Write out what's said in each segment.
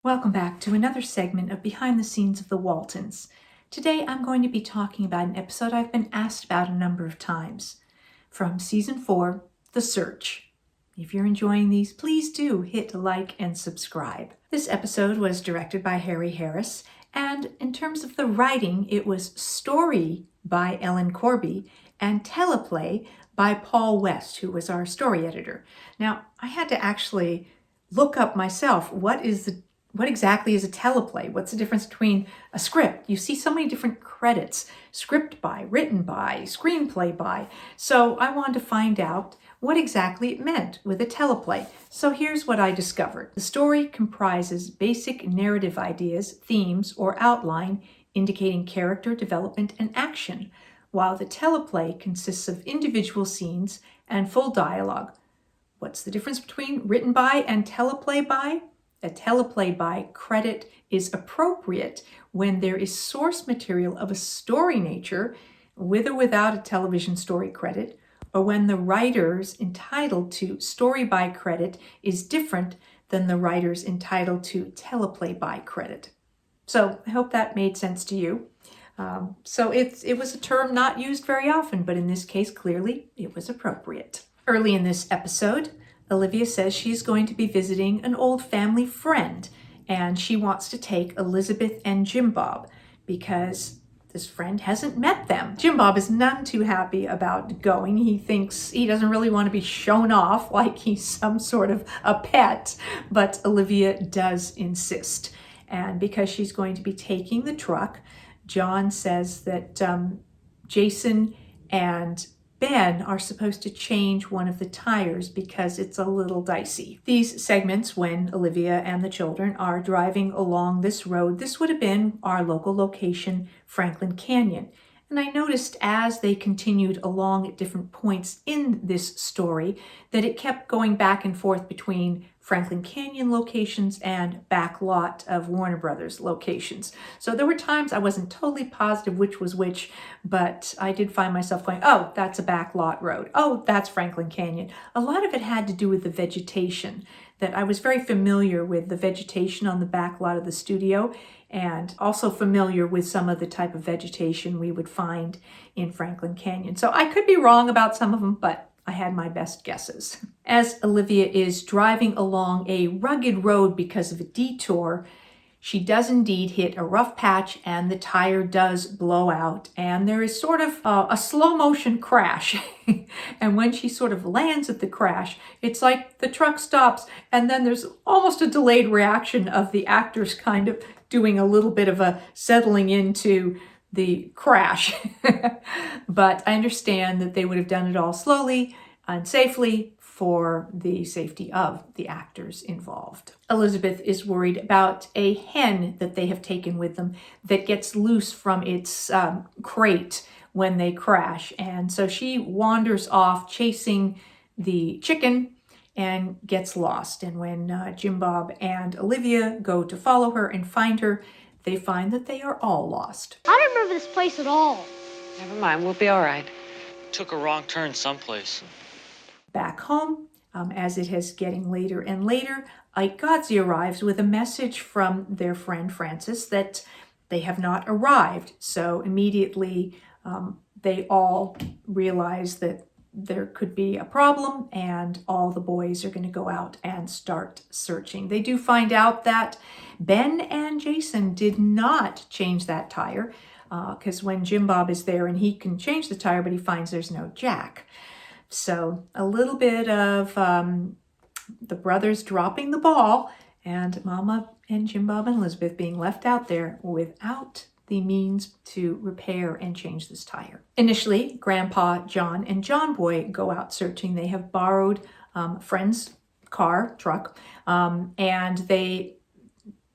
Welcome back to another segment of Behind the Scenes of the Waltons. Today I'm going to be talking about an episode I've been asked about a number of times. From Season 4, The Search. If you're enjoying these, please do hit like and subscribe. This episode was directed by Harry Harris, and in terms of the writing, it was story by Ellen Corby and teleplay by Paul West, who was our story editor. Now, I had to actually look up myself what exactly is a teleplay? What's the difference between a script? You see so many different credits: script by, written by, screenplay by. So I wanted to find out what exactly it meant with a teleplay. So here's what I discovered. The story comprises basic narrative ideas, themes, or outline indicating character development and action, while the teleplay consists of individual scenes and full dialogue. What's the difference between written by and teleplay by? A teleplay by credit is appropriate when there is source material of a story nature, with or without a television story credit, or when the writers entitled to story by credit is different than the writers entitled to teleplay by credit. So I hope that made sense to you. So it was a term not used very often, but in this case, clearly it was appropriate. Early in this episode, Olivia says she's going to be visiting an old family friend, and she wants to take Elizabeth and Jim Bob because this friend hasn't met them. Jim Bob is none too happy about going. He thinks he doesn't really want to be shown off like he's some sort of a pet, but Olivia does insist. And because she's going to be taking the truck, John says that Jason and Ben are supposed to change one of the tires because it's a little dicey. These segments, when Olivia and the children are driving along this road, this would have been our local location, Franklin Canyon. And I noticed as they continued along at different points in this story that it kept going back and forth between Franklin Canyon locations and back lot of Warner Brothers locations. So there were times I wasn't totally positive which was which, but I did find myself going, oh, that's a back lot road. Oh, that's Franklin Canyon. A lot of it had to do with the vegetation, that I was very familiar with the vegetation on the back lot of the studio, and also familiar with some of the type of vegetation we would find in Franklin Canyon. So I could be wrong about some of them, but I had my best guesses. As Olivia is driving along a rugged road because of a detour, she does indeed hit a rough patch and the tire does blow out, and there is sort of a slow motion crash. And when she sort of lands at the crash, it's like the truck stops and then there's almost a delayed reaction of the actors kind of doing a little bit of a settling into the crash. But I understand that they would have done it all slowly and safely for the safety of the actors involved. Elizabeth is worried about a hen that they have taken with them that gets loose from its crate when they crash. And so she wanders off chasing the chicken and gets lost. And when Jim Bob and Olivia go to follow her and find her, they find that they are all lost. I don't remember this place at all. Never mind, we'll be all right. Took a wrong turn someplace. Back home, as it is getting later and later, Ike Godsey arrives with a message from their friend Francis that they have not arrived. So immediately they all realize that there could be a problem, and all the boys are going to go out and start searching. They do find out that Ben and Jason did not change that tire, because when Jim Bob is there and he can change the tire, but he finds there's no jack. So a little bit of the brothers dropping the ball, and Mama and Jim Bob and Elizabeth being left out there without the means to repair and change this tire. Initially, Grandpa John and John Boy go out searching. They have borrowed a friend's truck, and they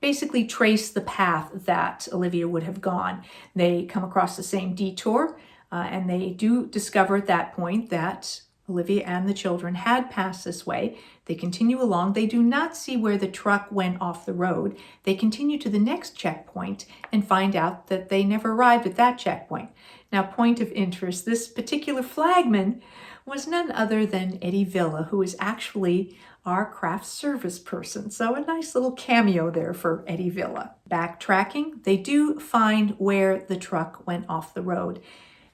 basically trace the path that Olivia would have gone. They come across the same detour, and they do discover at that point that Olivia and the children had passed this way. They continue along. They do not see where the truck went off the road. They continue to the next checkpoint and find out that they never arrived at that checkpoint. Now, point of interest, this particular flagman was none other than Eddie Villa, who is actually our craft service person. So a nice little cameo there for Eddie Villa. Backtracking, they do find where the truck went off the road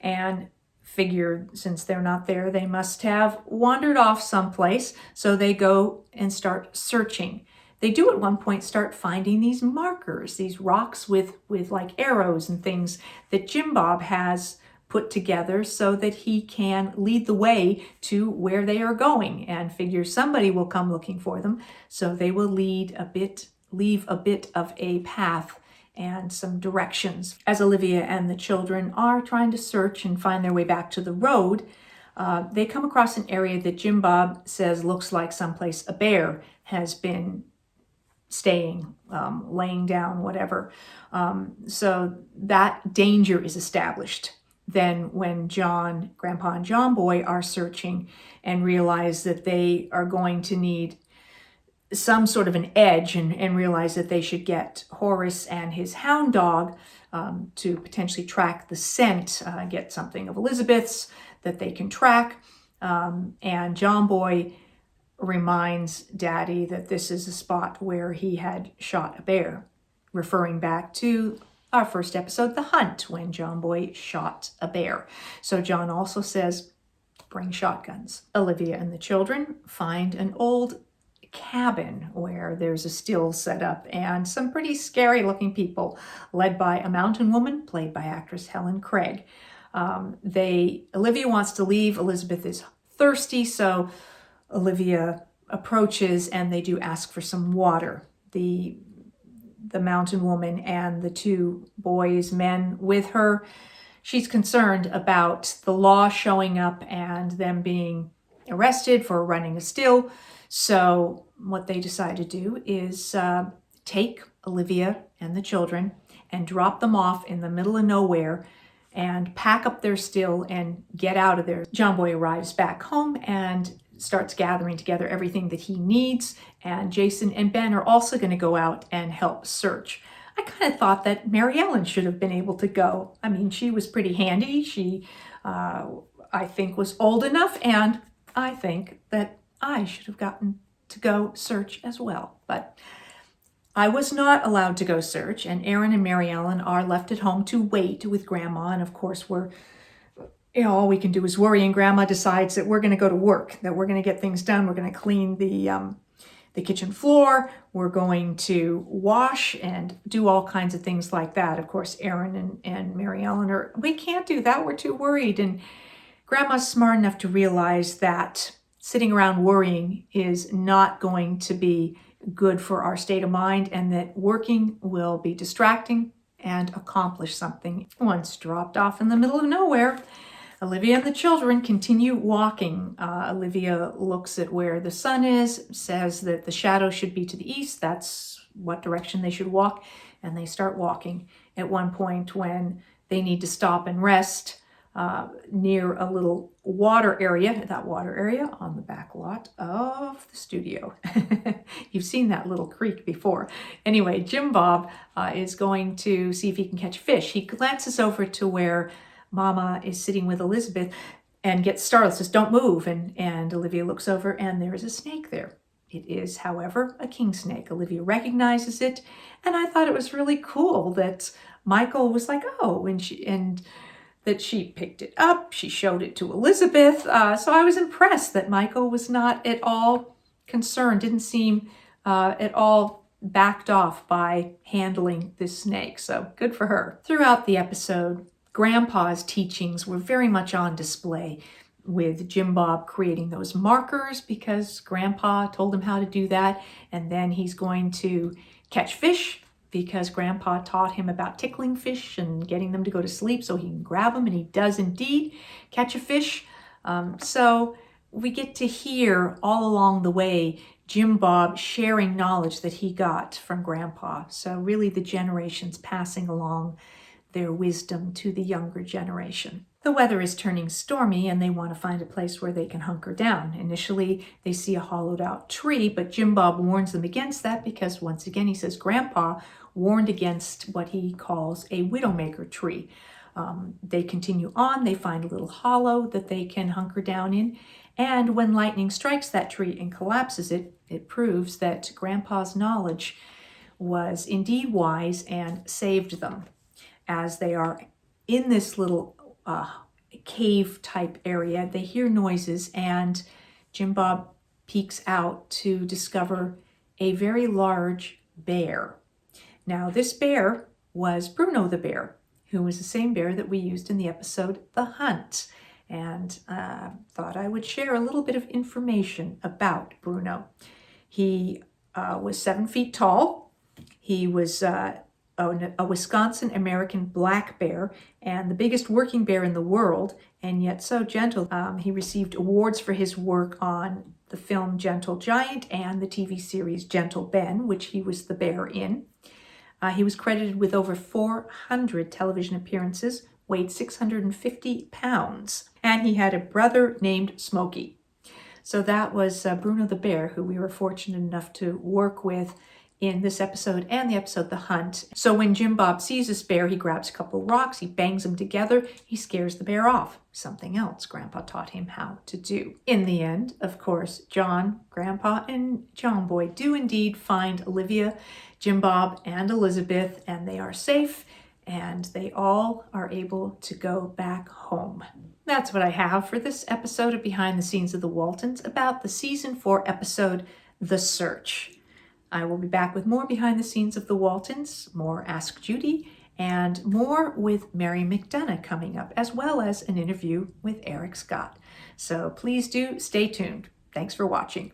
and figure since they're not there, they must have wandered off someplace. So they go and start searching. They do at one point start finding these markers, these rocks with like arrows and things that Jim Bob has put together so that he can lead the way to where they are going, and figure somebody will come looking for them. So they will leave a bit of a path and some directions. As Olivia and the children are trying to search and find their way back to the road, they come across an area that Jim Bob says looks like someplace a bear has been staying, laying down, whatever. So that danger is established. Then when Grandpa and John Boy are searching and realize that they are going to need some sort of an edge and realize that they should get Horace and his hound dog to potentially track the scent, get something of Elizabeth's that they can track. And John Boy reminds Daddy that this is a spot where he had shot a bear, referring back to our first episode, The Hunt, when John Boy shot a bear. So John also says, bring shotguns. Olivia and the children find an old cabin where there's a still set up and some pretty scary looking people led by a mountain woman played by actress Ellen Craig. Olivia wants to leave. Elizabeth is thirsty, so Olivia approaches and they do ask for some water. The mountain woman and the two men with her, she's concerned about the law showing up and them being arrested for running a still. So what they decide to do is take Olivia and the children and drop them off in the middle of nowhere and pack up their still and get out of there. John Boy arrives back home and starts gathering together everything that he needs, and Jason and Ben are also going to go out and help search. I kind of thought that Mary Ellen should have been able to go. I mean, she was pretty handy. She, I think, was old enough, and I think that I should have gotten to go search as well. But I was not allowed to go search, and Aaron and Mary Ellen are left at home to wait with Grandma, and of course all we can do is worry, and Grandma decides that we're going to go to work, that we're going to get things done. We're going to clean the kitchen floor. We're going to wash and do all kinds of things like that. Of course, Aaron and Mary Ellen we can't do that. We're too worried. And Grandma's smart enough to realize that sitting around worrying is not going to be good for our state of mind, and that working will be distracting and accomplish something. Once dropped off in the middle of nowhere, Olivia and the children continue walking. Olivia looks at where the sun is, says that the shadow should be to the east. That's what direction they should walk. And they start walking. At one point, when they need to stop and rest near a little water area, that water area on the back lot of the studio. You've seen that little creek before. Anyway, Jim Bob is going to see if he can catch fish. He glances over to where Mama is sitting with Elizabeth and gets startled, says, don't move. And Olivia looks over and there is a snake there. It is, however, a king snake. Olivia recognizes it. And I thought it was really cool that Michael was like, oh, and that she picked it up. She showed it to Elizabeth. So I was impressed that Michael was not at all concerned, didn't seem at all backed off by handling this snake. So good for her. Throughout the episode, Grandpa's teachings were very much on display, with Jim Bob creating those markers because Grandpa told him how to do that. And then he's going to catch fish because Grandpa taught him about tickling fish and getting them to go to sleep so he can grab them. And he does indeed catch a fish. So we get to hear all along the way Jim Bob sharing knowledge that he got from Grandpa. So really the generations passing along their wisdom to the younger generation. The weather is turning stormy and they want to find a place where they can hunker down. Initially, they see a hollowed out tree, but Jim Bob warns them against that because, once again, he says Grandpa warned against what he calls a widowmaker tree. They continue on, they find a little hollow that they can hunker down in, and when lightning strikes that tree and collapses it, it proves that Grandpa's knowledge was indeed wise and saved them. As they are in this little cave type area, they hear noises, and Jim Bob peeks out to discover a very large bear. Now, this bear was Bruno the Bear, who was the same bear that we used in the episode The Hunt, and thought I would share a little bit of information about Bruno. He was 7 feet tall. He was a Wisconsin American black bear and the biggest working bear in the world, and yet so gentle. He received awards for his work on the film Gentle Giant and the TV series Gentle Ben, which he was the bear in. He was credited with over 400 television appearances, weighed 650 pounds, and he had a brother named Smokey. So that was Bruno the Bear, who we were fortunate enough to work with in this episode and the episode The Hunt. So when Jim Bob sees this bear, he grabs a couple rocks, he bangs them together, he scares the bear off. Something else Grandpa taught him how to do. In the end, of course, John, Grandpa, and John Boy do indeed find Olivia, Jim Bob, and Elizabeth, and they are safe, and they all are able to go back home. That's what I have for this episode of Behind the Scenes of the Waltons about the Season 4 episode, The Search. I will be back with more Behind the Scenes of the Waltons, more Ask Judy, and more with Mary McDonough coming up, as well as an interview with Eric Scott. So please do stay tuned. Thanks for watching.